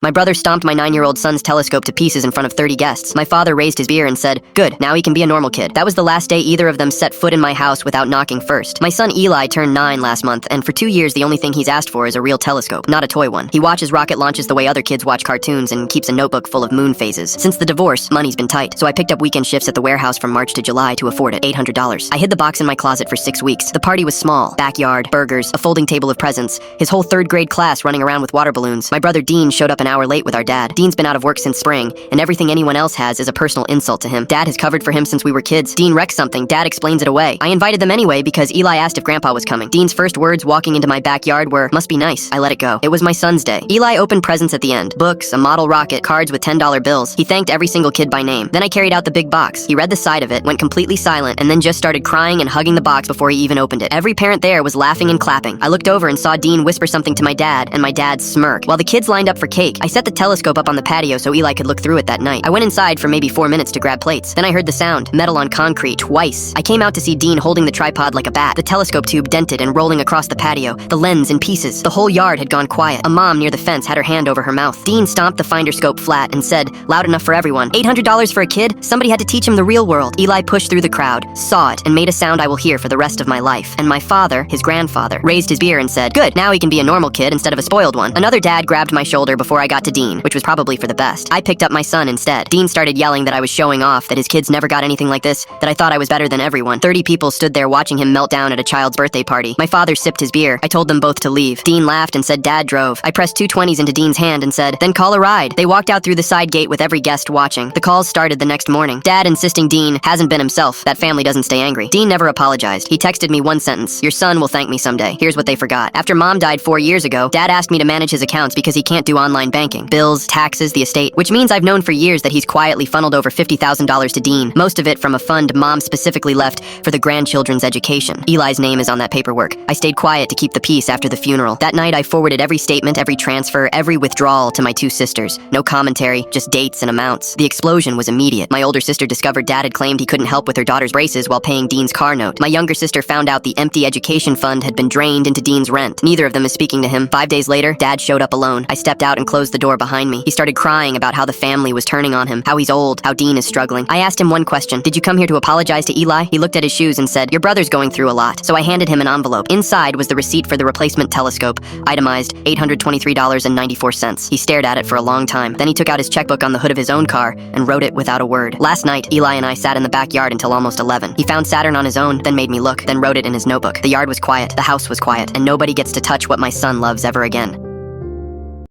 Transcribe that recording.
My brother stomped my 9-year-old son's telescope to pieces in front of 30 guests. My father raised his beer and said, "Good, now he can be a normal kid." That was the last day either of them set foot in my house without knocking first. My son Eli turned 9 last month, and for 2 years the only thing he's asked for is a real telescope, not a toy one. He watches rocket launches the way other kids watch cartoons and keeps a notebook full of moon phases. Since the divorce, money's been tight, so I picked up weekend shifts at the warehouse from March to July to afford it, $800. I hid the box in my closet for 6 weeks. The party was small. Backyard, burgers, a folding table of presents, his whole 3rd grade class running around with water balloons. My brother Dean showed up an hour late with our dad. Dean's been out of work since spring, and everything anyone else has is a personal insult to him. Dad has covered for him since we were kids. Dean wrecks something, Dad explains it away. I invited them anyway because Eli asked if Grandpa was coming. Dean's first words walking into my backyard were, "Must be nice." I let it go. It was my son's day. Eli opened presents at the end. Books, a model rocket, cards with $10 bills. He thanked every single kid by name. Then I carried out the big box. He read the side of it, went completely silent, and then just started crying and hugging the box before he even opened it. Every parent there was laughing and clapping. I looked over and saw Dean whisper something to my dad, and my dad smirk. While the kids lined up for cake, I set the telescope up on the patio so Eli could look through it that night. I went inside for maybe 4 minutes to grab plates. Then I heard the sound, metal on concrete, twice. I came out to see Dean holding the tripod like a bat, the telescope tube dented and rolling across the patio, the lens in pieces. The whole yard had gone quiet. A mom near the fence had her hand over her mouth. Dean stomped the finder scope flat and said, loud enough for everyone, $800 for a kid? Somebody had to teach him the real world. Eli pushed through the crowd, saw it, and made a sound I will hear for the rest of my life. And my father, his grandfather, raised his beer and said, "Good, now he can be a normal kid instead of a spoiled one." Another dad grabbed my shoulder before I got to Dean, which was probably for the best. I picked up my son instead. Dean started yelling that I was showing off, that his kids never got anything like this, that I thought I was better than everyone. 30 people stood there watching him melt down at a child's birthday party. My father sipped his beer. I told them both to leave. Dean laughed and said Dad drove. I pressed 2 20s into Dean's hand and said, "Then call a ride." They walked out through the side gate with every guest watching. The calls started the next morning. Dad insisting Dean hasn't been himself. That family doesn't stay angry. Dean never apologized. He texted me one sentence, "Your son will thank me someday." Here's what they forgot. After Mom died 4 years ago, Dad asked me to manage his accounts because he can't do online banking. Bills, taxes, the estate, which means I've known for years that he's quietly funneled over $50,000 to Dean, most of it from a fund Mom specifically left for the grandchildren's education. Eli's name is on that paperwork. I stayed quiet to keep the peace after the funeral. That night I forwarded every statement, every transfer, every withdrawal to my 2 sisters. No commentary, just dates and amounts. The explosion was immediate. My older sister discovered Dad had claimed he couldn't help with her daughter's braces while paying Dean's car note. My younger sister found out the empty education fund had been drained into Dean's rent. Neither of them is speaking to him. 5 days later, Dad showed up alone. I stepped out and closed the door behind me. He started crying about how the family was turning on him, how he's old, how Dean is struggling. I asked him one question. "Did you come here to apologize to Eli?" He looked at his shoes and said, "Your brother's going through a lot." So I handed him an envelope. Inside was the receipt for the replacement telescope, itemized $823.94. He stared at it for a long time. Then he took out his checkbook on the hood of his own car and wrote it without a word. Last night, Eli and I sat in the backyard until almost 11. He found Saturn on his own, then made me look, then wrote it in his notebook. The yard was quiet, the house was quiet, and nobody gets to touch what my son loves ever again.